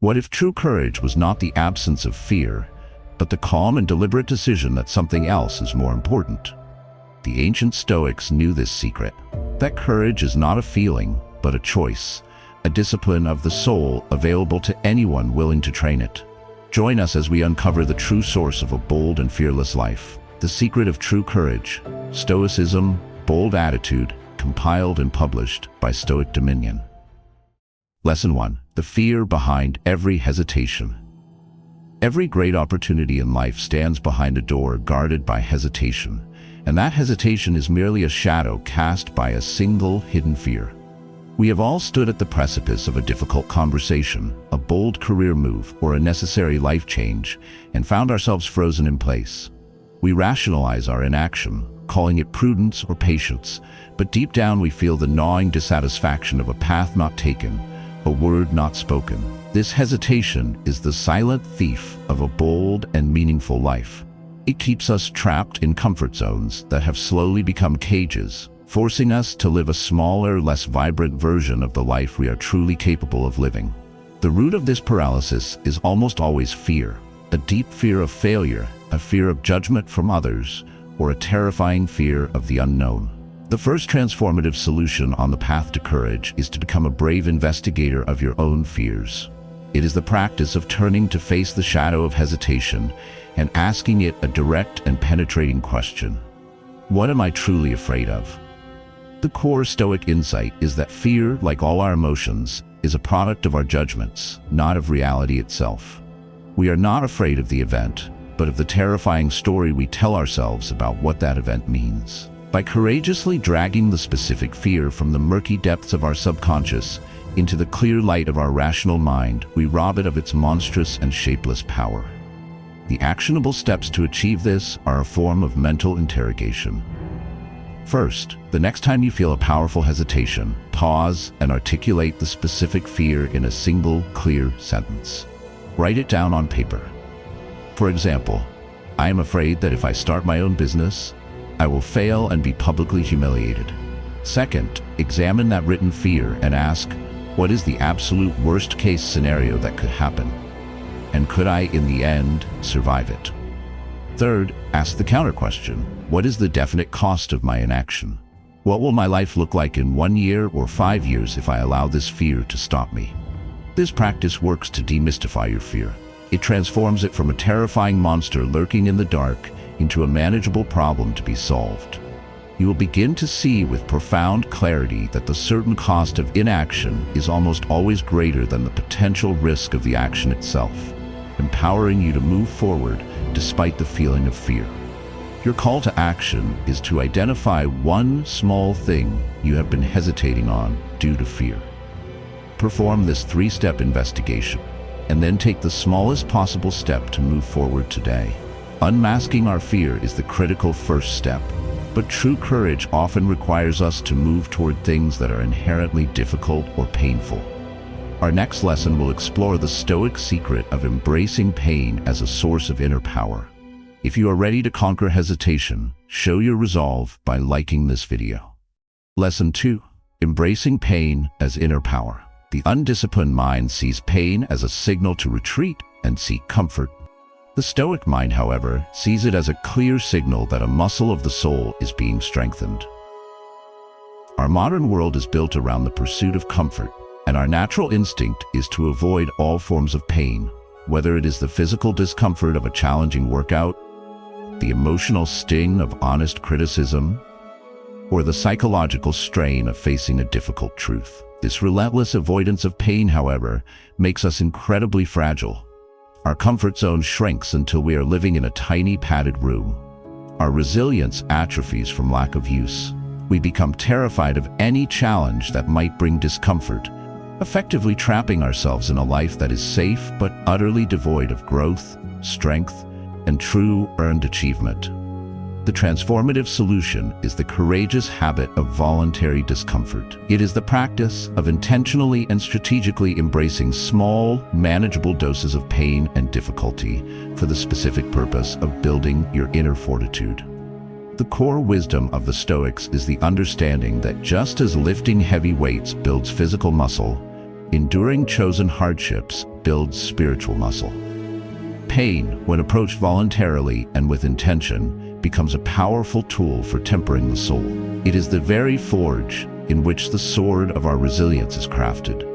What if true courage was not the absence of fear, but the calm and deliberate decision that something else is more important? The ancient Stoics knew this secret, that courage is not a feeling, but a choice, a discipline of the soul available to anyone willing to train it. Join us as we uncover the true source of a bold and fearless life, the secret of true courage, Stoicism, bold attitude, compiled and published by Stoic Dominion. Lesson 1. The fear behind every hesitation. Every great opportunity in life stands behind a door guarded by hesitation, and that hesitation is merely a shadow cast by a single hidden fear. We have all stood at the precipice of a difficult conversation, a bold career move, or a necessary life change, and found ourselves frozen in place. We rationalize our inaction, calling it prudence or patience, but deep down we feel the gnawing dissatisfaction of a path not taken, a word not spoken. This hesitation is the silent thief of a bold and meaningful life. It keeps us trapped in comfort zones that have slowly become cages, forcing us to live a smaller, less vibrant version of the life we are truly capable of living. The root of this paralysis is almost always fear, a deep fear of failure, a fear of judgment from others, or a terrifying fear of the unknown. The first transformative solution on the path to courage is to become a brave investigator of your own fears. It is the practice of turning to face the shadow of hesitation and asking it a direct and penetrating question. What am I truly afraid of? The core Stoic insight is that fear, like all our emotions, is a product of our judgments, not of reality itself. We are not afraid of the event, but of the terrifying story we tell ourselves about what that event means. By courageously dragging the specific fear from the murky depths of our subconscious into the clear light of our rational mind, we rob it of its monstrous and shapeless power. The actionable steps to achieve this are a form of mental interrogation. First, the next time you feel a powerful hesitation, pause and articulate the specific fear in a single, clear sentence. Write it down on paper. For example, I am afraid that if I start my own business, I will fail and be publicly humiliated. Second, examine that written fear and ask, what is the absolute worst-case scenario that could happen? And could I, in the end, survive it? Third, ask the counter-question, what is the definite cost of my inaction? What will my life look like in 1 year or 5 years if I allow this fear to stop me? This practice works to demystify your fear. It transforms it from a terrifying monster lurking in the dark into a manageable problem to be solved. You will begin to see with profound clarity that the certain cost of inaction is almost always greater than the potential risk of the action itself, empowering you to move forward despite the feeling of fear. Your call to action is to identify one small thing you have been hesitating on due to fear. Perform this 3-step investigation, and then take the smallest possible step to move forward today. Unmasking our fear is the critical first step, but true courage often requires us to move toward things that are inherently difficult or painful. Our next lesson will explore the Stoic secret of embracing pain as a source of inner power. If you are ready to conquer hesitation, show your resolve by liking this video. Lesson 2. Embracing pain as inner power. The undisciplined mind sees pain as a signal to retreat and seek comfort. The Stoic mind, however, sees it as a clear signal that a muscle of the soul is being strengthened. Our modern world is built around the pursuit of comfort, and our natural instinct is to avoid all forms of pain, whether it is the physical discomfort of a challenging workout, the emotional sting of honest criticism, or the psychological strain of facing a difficult truth. This relentless avoidance of pain, however, makes us incredibly fragile. Our comfort zone shrinks until we are living in a tiny padded room. Our resilience atrophies from lack of use. We become terrified of any challenge that might bring discomfort, effectively trapping ourselves in a life that is safe but utterly devoid of growth, strength, and true earned achievement. The transformative solution is the courageous habit of voluntary discomfort. It is the practice of intentionally and strategically embracing small, manageable doses of pain and difficulty for the specific purpose of building your inner fortitude. The core wisdom of the Stoics is the understanding that just as lifting heavy weights builds physical muscle, enduring chosen hardships builds spiritual muscle. Pain, when approached voluntarily and with intention, becomes a powerful tool for tempering the soul. It is the very forge in which the sword of our resilience is crafted.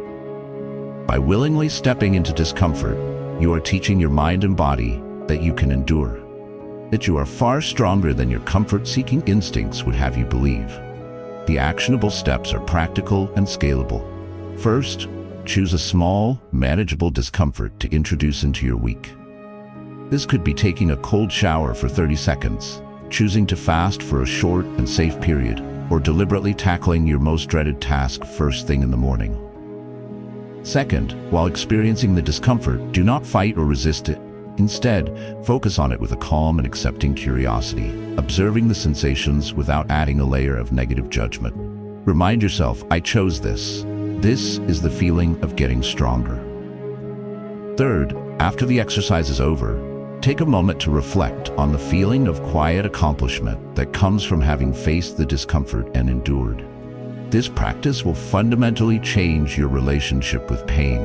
By willingly stepping into discomfort, you are teaching your mind and body that you can endure, that you are far stronger than your comfort-seeking instincts would have you believe. The actionable steps are practical and scalable. First, choose a small, manageable discomfort to introduce into your week. This could be taking a cold shower for 30 seconds, choosing to fast for a short and safe period, or deliberately tackling your most dreaded task first thing in the morning. Second, while experiencing the discomfort, do not fight or resist it. Instead, focus on it with a calm and accepting curiosity, observing the sensations without adding a layer of negative judgment. Remind yourself, I chose this. This is the feeling of getting stronger. Third, after the exercise is over, take a moment to reflect on the feeling of quiet accomplishment that comes from having faced the discomfort and endured. This practice will fundamentally change your relationship with pain.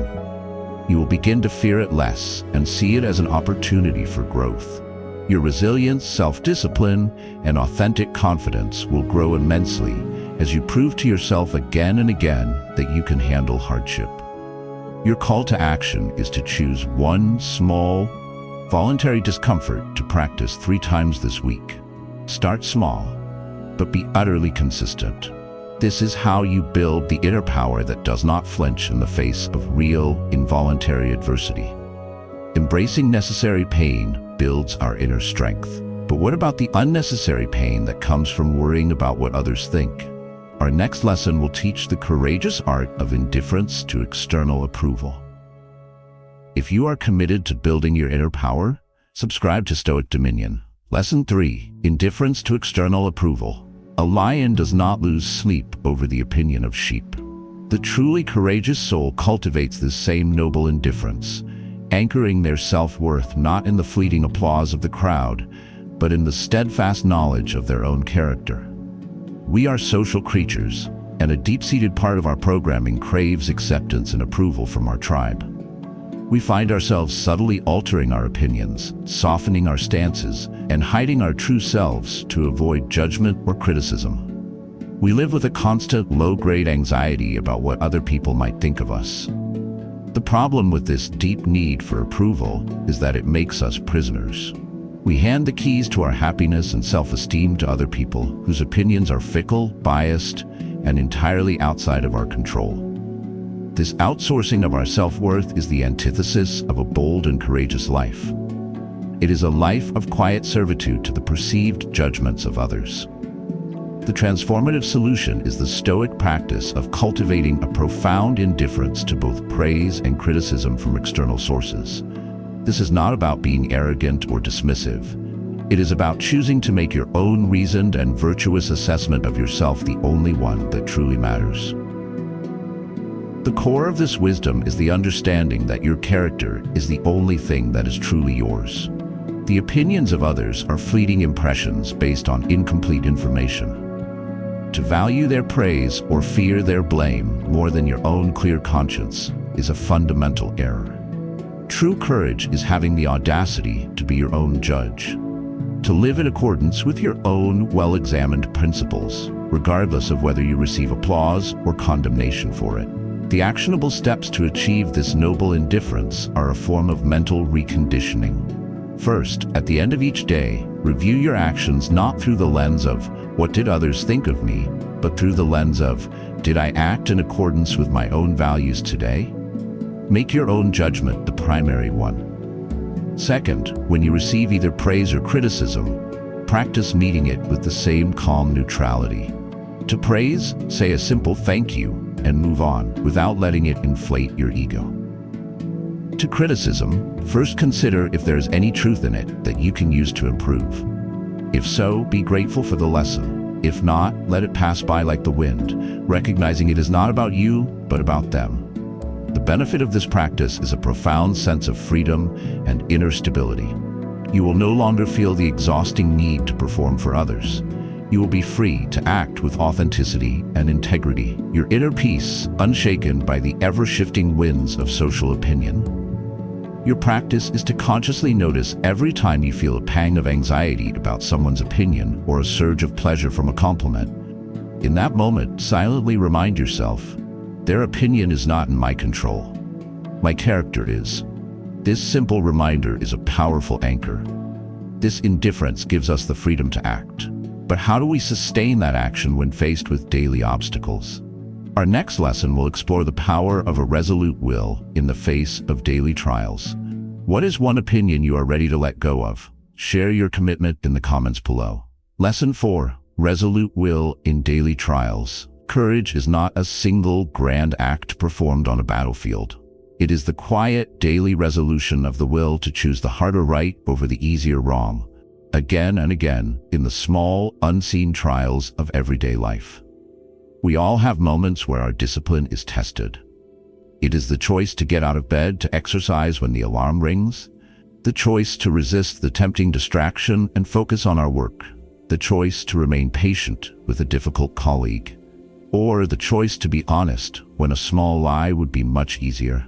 You will begin to fear it less and see it as an opportunity for growth. Your resilience, self-discipline, and authentic confidence will grow immensely as you prove to yourself again and again that you can handle hardship. Your call to action is to choose one small, voluntary discomfort to practice 3 times this week. Start small, but be utterly consistent. This is how you build the inner power that does not flinch in the face of real, involuntary adversity. Embracing necessary pain builds our inner strength. But what about the unnecessary pain that comes from worrying about what others think? Our next lesson will teach the courageous art of indifference to external approval. If you are committed to building your inner power, subscribe to Stoic Dominion. Lesson 3: Indifference to external approval. A lion does not lose sleep over the opinion of sheep. The truly courageous soul cultivates this same noble indifference, anchoring their self-worth not in the fleeting applause of the crowd, but in the steadfast knowledge of their own character. We are social creatures, and a deep-seated part of our programming craves acceptance and approval from our tribe. We find ourselves subtly altering our opinions, softening our stances, and hiding our true selves to avoid judgment or criticism. We live with a constant low-grade anxiety about what other people might think of us. The problem with this deep need for approval is that it makes us prisoners. We hand the keys to our happiness and self-esteem to other people whose opinions are fickle, biased, and entirely outside of our control. This outsourcing of our self-worth is the antithesis of a bold and courageous life. It is a life of quiet servitude to the perceived judgments of others. The transformative solution is the Stoic practice of cultivating a profound indifference to both praise and criticism from external sources. This is not about being arrogant or dismissive. It is about choosing to make your own reasoned and virtuous assessment of yourself the only one that truly matters. The core of this wisdom is the understanding that your character is the only thing that is truly yours. The opinions of others are fleeting impressions based on incomplete information. To value their praise or fear their blame more than your own clear conscience is a fundamental error. True courage is having the audacity to be your own judge, to live in accordance with your own well-examined principles, regardless of whether you receive applause or condemnation for it. The actionable steps to achieve this noble indifference are a form of mental reconditioning. First, at the end of each day, review your actions not through the lens of, what did others think of me, but through the lens of, did I act in accordance with my own values today? Make your own judgment the primary one. Second, when you receive either praise or criticism, practice meeting it with the same calm neutrality. To praise, say a simple thank you and move on without letting it inflate your ego. To criticism, first consider if there is any truth in it that you can use to improve. If so, be grateful for the lesson. If not, let it pass by like the wind, recognizing it is not about you, but about them. The benefit of this practice is a profound sense of freedom and inner stability. You will no longer feel the exhausting need to perform for others. You will be free to act with authenticity and integrity, your inner peace unshaken by the ever-shifting winds of social opinion. Your practice is to consciously notice every time you feel a pang of anxiety about someone's opinion or a surge of pleasure from a compliment. In that moment, silently remind yourself, their opinion is not in my control. My character is. This simple reminder is a powerful anchor. This indifference gives us the freedom to act. But how do we sustain that action when faced with daily obstacles? Our next lesson will explore the power of a resolute will in the face of daily trials. What is one opinion you are ready to let go of? Share your commitment in the comments below. Lesson 4. Resolute will in daily trials. Courage is not a single grand act performed on a battlefield. It is the quiet, daily resolution of the will to choose the harder right over the easier wrong, again and again, in the small, unseen trials of everyday life. We all have moments where our discipline is tested. It is the choice to get out of bed to exercise when the alarm rings, the choice to resist the tempting distraction and focus on our work, the choice to remain patient with a difficult colleague, or the choice to be honest when a small lie would be much easier.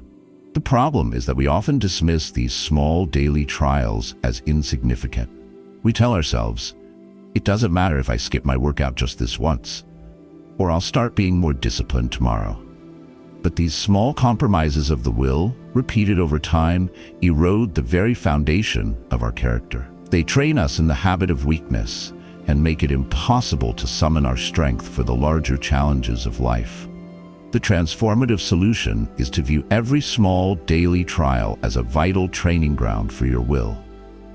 The problem is that we often dismiss these small daily trials as insignificant. We tell ourselves, it doesn't matter if I skip my workout just this once, or I'll start being more disciplined tomorrow. But these small compromises of the will, repeated over time, erode the very foundation of our character. They train us in the habit of weakness and make it impossible to summon our strength for the larger challenges of life. The transformative solution is to view every small daily trial as a vital training ground for your will.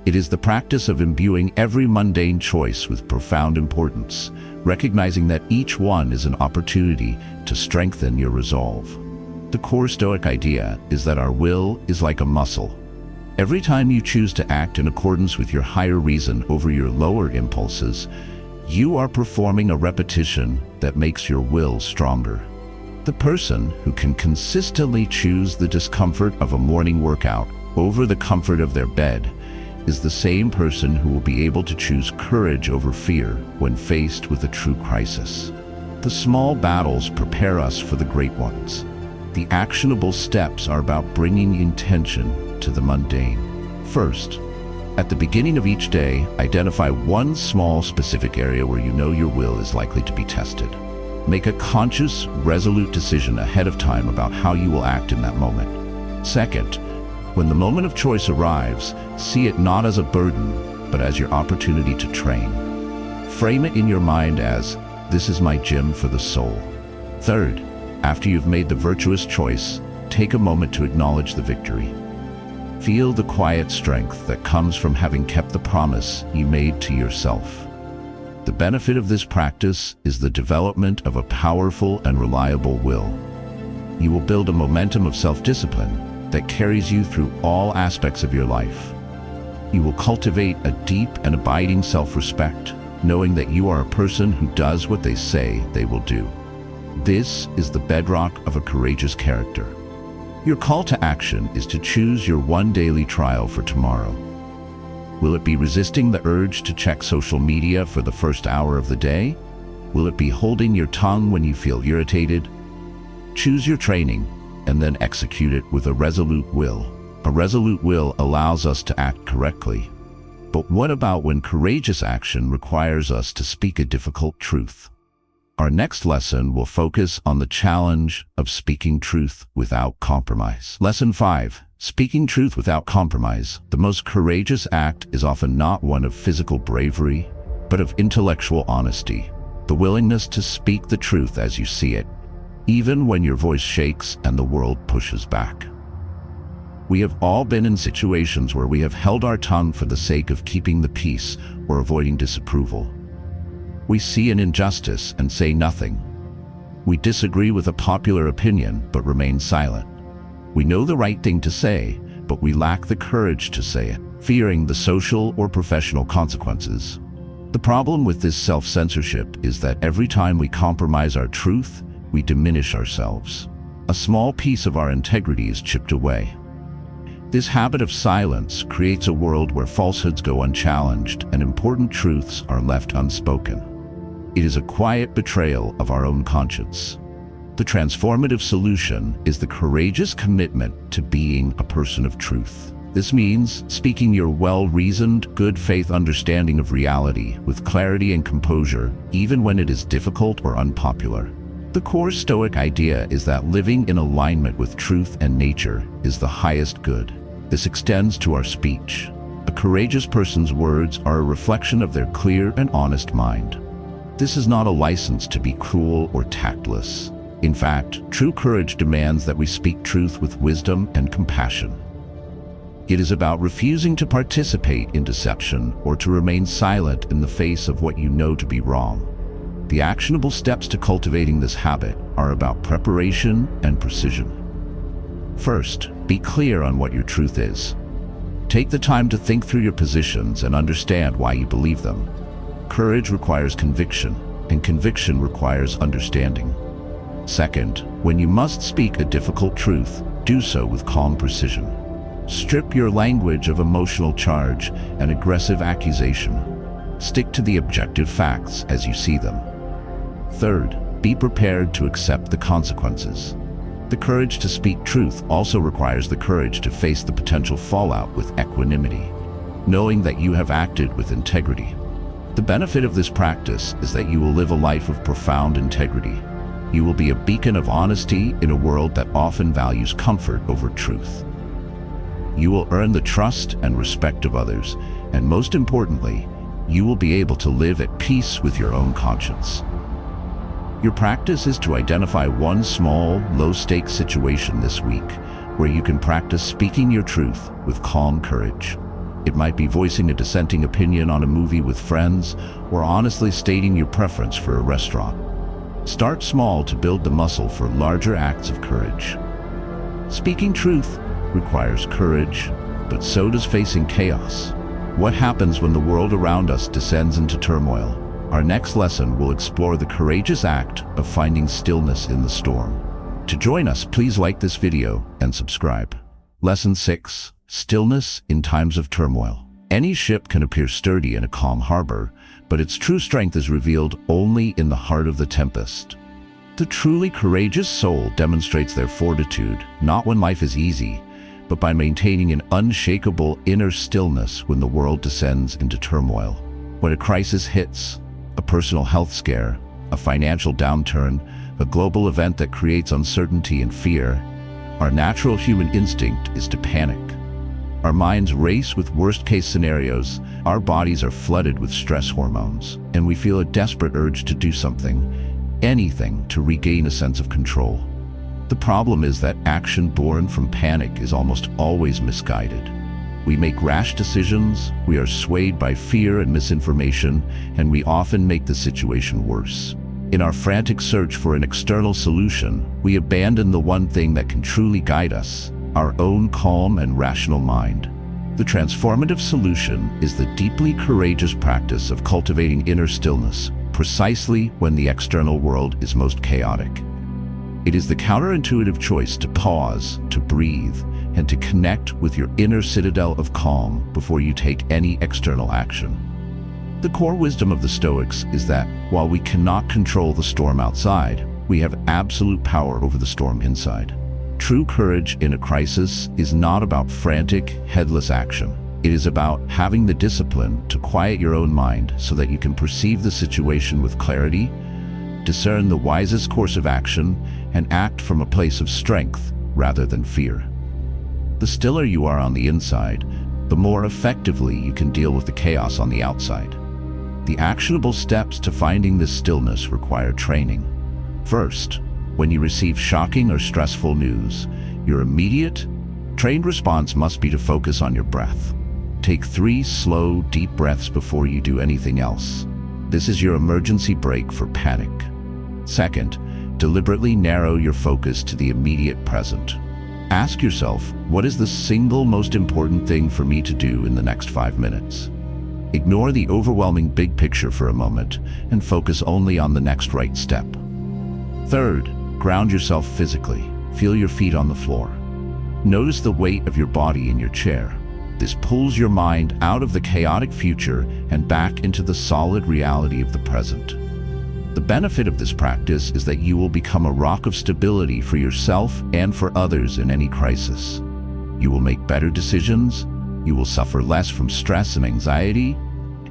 It is the practice of imbuing every mundane choice with profound importance, recognizing that each one is an opportunity to strengthen your resolve. The core Stoic idea is that our will is like a muscle. Every time you choose to act in accordance with your higher reason over your lower impulses, you are performing a repetition that makes your will stronger. The person who can consistently choose the discomfort of a morning workout over the comfort of their bed is the same person who will be able to choose courage over fear when faced with a true crisis. The small battles prepare us for the great ones. The actionable steps are about bringing intention to the mundane. First, at the beginning of each day, identify one small specific area where you know your will is likely to be tested. Make a conscious, resolute decision ahead of time about how you will act in that moment. Second, when the moment of choice arrives, see it not as a burden, but as your opportunity to train. Frame it in your mind as, this is my gym for the soul. Third, after you've made the virtuous choice, take a moment to acknowledge the victory. Feel the quiet strength that comes from having kept the promise you made to yourself. The benefit of this practice is the development of a powerful and reliable will. You will build a momentum of self-discipline that carries you through all aspects of your life. You will cultivate a deep and abiding self-respect, knowing that you are a person who does what they say they will do. This is the bedrock of a courageous character. Your call to action is to choose your one daily trial for tomorrow. Will it be resisting the urge to check social media for the first hour of the day? Will it be holding your tongue when you feel irritated? Choose your training and then execute it with a resolute will. A resolute will allows us to act correctly. But what about when courageous action requires us to speak a difficult truth? Our next lesson will focus on the challenge of speaking truth without compromise. Lesson 5. Speaking truth without compromise. The most courageous act is often not one of physical bravery, but of intellectual honesty. The willingness to speak the truth as you see it, even when your voice shakes and the world pushes back. We have all been in situations where we have held our tongue for the sake of keeping the peace or avoiding disapproval. We see an injustice and say nothing. We disagree with a popular opinion but remain silent. We know the right thing to say, but we lack the courage to say it, fearing the social or professional consequences. The problem with this self-censorship is that every time we compromise our truth, we diminish ourselves. A small piece of our integrity is chipped away. This habit of silence creates a world where falsehoods go unchallenged and important truths are left unspoken. It is a quiet betrayal of our own conscience. The transformative solution is the courageous commitment to being a person of truth. This means speaking your well-reasoned, good-faith understanding of reality with clarity and composure, even when it is difficult or unpopular. The core Stoic idea is that living in alignment with truth and nature is the highest good. This extends to our speech. A courageous person's words are a reflection of their clear and honest mind. This is not a license to be cruel or tactless. In fact, true courage demands that we speak truth with wisdom and compassion. It is about refusing to participate in deception or to remain silent in the face of what you know to be wrong. The actionable steps to cultivating this habit are about preparation and precision. First, be clear on what your truth is. Take the time to think through your positions and understand why you believe them. Courage requires conviction, and conviction requires understanding. Second, when you must speak a difficult truth, do so with calm precision. Strip your language of emotional charge and aggressive accusation. Stick to the objective facts as you see them. Third, be prepared to accept the consequences. The courage to speak truth also requires the courage to face the potential fallout with equanimity, knowing that you have acted with integrity. The benefit of this practice is that you will live a life of profound integrity. You will be a beacon of honesty in a world that often values comfort over truth. You will earn the trust and respect of others, and most importantly, you will be able to live at peace with your own conscience. Your practice is to identify one small, low-stakes situation this week where you can practice speaking your truth with calm courage. It might be voicing a dissenting opinion on a movie with friends, or honestly stating your preference for a restaurant. Start small to build the muscle for larger acts of courage. Speaking truth requires courage, but so does facing chaos. What happens when the world around us descends into turmoil? Our next lesson will explore the courageous act of finding stillness in the storm. To join us, please like this video and subscribe. Lesson 6. Stillness in times of turmoil. Any ship can appear sturdy in a calm harbor, but its true strength is revealed only in the heart of the tempest. The truly courageous soul demonstrates their fortitude, not when life is easy, but by maintaining an unshakable inner stillness when the world descends into turmoil. When a crisis hits, a personal health scare, a financial downturn, a global event that creates uncertainty and fear, our natural human instinct is to panic. Our minds race with worst-case scenarios, our bodies are flooded with stress hormones, and we feel a desperate urge to do something, anything, to regain a sense of control. The problem is that action born from panic is almost always misguided. We make rash decisions, we are swayed by fear and misinformation, and we often make the situation worse. In our frantic search for an external solution, we abandon the one thing that can truly guide us, our own calm and rational mind. The transformative solution is the deeply courageous practice of cultivating inner stillness, precisely when the external world is most chaotic. It is the counterintuitive choice to pause, to breathe, and to connect with your inner citadel of calm before you take any external action. The core wisdom of the Stoics is that while we cannot control the storm outside, we have absolute power over the storm inside. True courage in a crisis is not about frantic, headless action. It is about having the discipline to quiet your own mind so that you can perceive the situation with clarity, discern the wisest course of action, and act from a place of strength rather than fear. The stiller you are on the inside, the more effectively you can deal with the chaos on the outside. The actionable steps to finding this stillness require training. First, when you receive shocking or stressful news, your immediate, trained response must be to focus on your breath. Take 3 slow, deep breaths before you do anything else. This is your emergency brake for panic. Second, deliberately narrow your focus to the immediate present. Ask yourself, what is the single most important thing for me to do in the next 5 minutes? Ignore the overwhelming big picture for a moment and focus only on the next right step. Third, ground yourself physically. Feel your feet on the floor. Notice the weight of your body in your chair. This pulls your mind out of the chaotic future and back into the solid reality of the present. The benefit of this practice is that you will become a rock of stability for yourself and for others in any crisis. You will make better decisions, you will suffer less from stress and anxiety,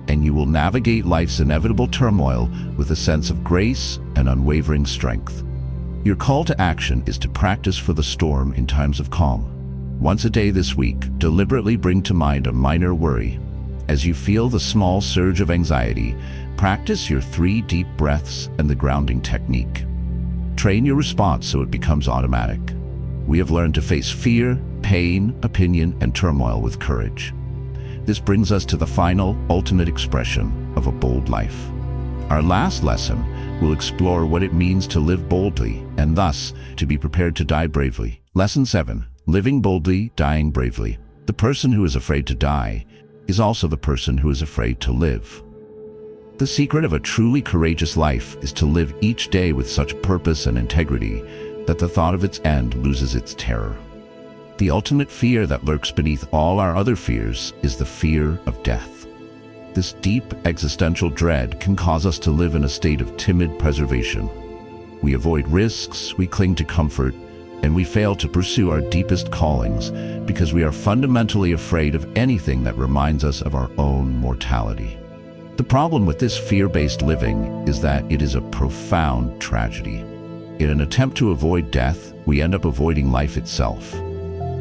and you will navigate life's inevitable turmoil with a sense of grace and unwavering strength. Your call to action is to practice for the storm in times of calm. Once a day this week, deliberately bring to mind a minor worry. As you feel the small surge of anxiety, practice your 3 deep breaths and the grounding technique. Train your response so it becomes automatic. We have learned to face fear, pain, opinion, and turmoil with courage. This brings us to the final, ultimate expression of a bold life. Our last lesson will explore what it means to live boldly and thus to be prepared to die bravely. Lesson 7. Living boldly, dying bravely. The person who is afraid to die is also the person who is afraid to live. The secret of a truly courageous life is to live each day with such purpose and integrity that the thought of its end loses its terror. The ultimate fear that lurks beneath all our other fears is the fear of death. This deep existential dread can cause us to live in a state of timid preservation. We avoid risks, we cling to comfort, and we fail to pursue our deepest callings because we are fundamentally afraid of anything that reminds us of our own mortality. The problem with this fear-based living is that it is a profound tragedy. In an attempt to avoid death, we end up avoiding life itself.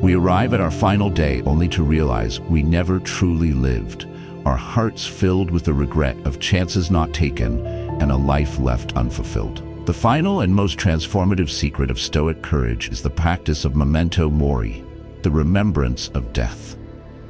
We arrive at our final day only to realize we never truly lived, our hearts filled with the regret of chances not taken and a life left unfulfilled. The final and most transformative secret of Stoic courage is the practice of memento mori, the remembrance of death.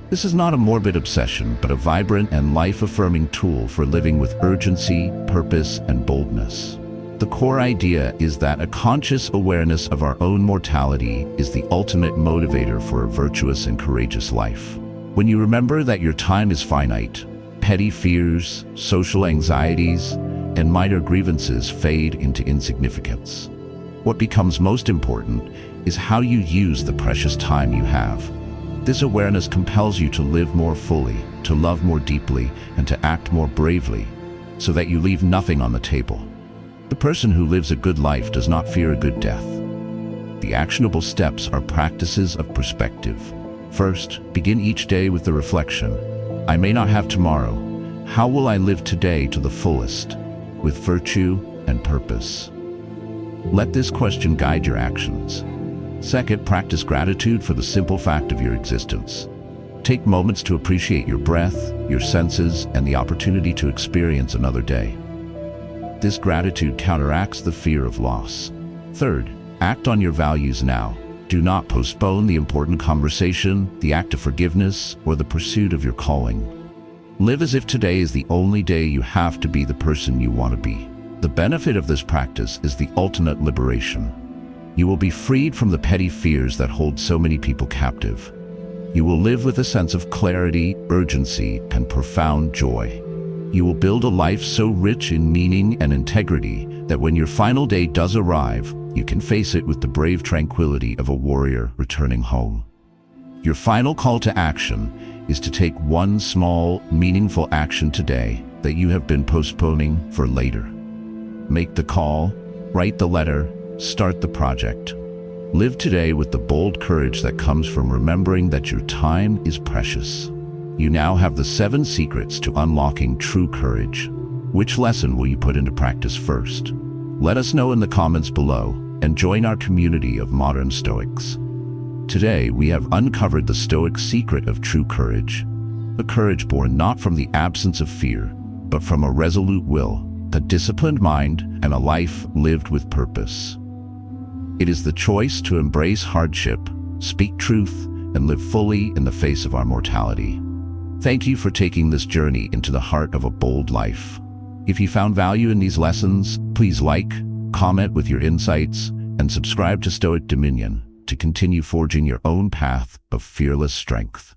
This is not a morbid obsession, but a vibrant and life-affirming tool for living with urgency, purpose, and boldness. The core idea is that a conscious awareness of our own mortality is the ultimate motivator for a virtuous and courageous life. When you remember that your time is finite, petty fears, social anxieties, and minor grievances fade into insignificance. What becomes most important is how you use the precious time you have. This awareness compels you to live more fully, to love more deeply, and to act more bravely, so that you leave nothing on the table. The person who lives a good life does not fear a good death. The actionable steps are practices of perspective. First, begin each day with the reflection, I may not have tomorrow. How will I live today to the fullest, with virtue and purpose? Let this question guide your actions. Second, practice gratitude for the simple fact of your existence. Take moments to appreciate your breath, your senses, and the opportunity to experience another day. This gratitude counteracts the fear of loss. Third, act on your values now. Do not postpone the important conversation, the act of forgiveness, or the pursuit of your calling. Live as if today is the only day you have to be the person you want to be. The benefit of this practice is the ultimate liberation. You will be freed from the petty fears that hold so many people captive. You will live with a sense of clarity, urgency, and profound joy. You will build a life so rich in meaning and integrity that when your final day does arrive, you can face it with the brave tranquility of a warrior returning home. Your final call to action is to take one small, meaningful action today that you have been postponing for later. Make the call, write the letter, start the project. Live today with the bold courage that comes from remembering that your time is precious. You now have the 7 secrets to unlocking true courage. Which lesson will you put into practice first? Let us know in the comments below and join our community of modern Stoics. Today, we have uncovered the Stoic secret of true courage, a courage born not from the absence of fear, but from a resolute will, a disciplined mind, and a life lived with purpose. It is the choice to embrace hardship, speak truth, and live fully in the face of our mortality. Thank you for taking this journey into the heart of a bold life. If you found value in these lessons, please like, comment with your insights, and subscribe to Stoic Dominion to continue forging your own path of fearless strength.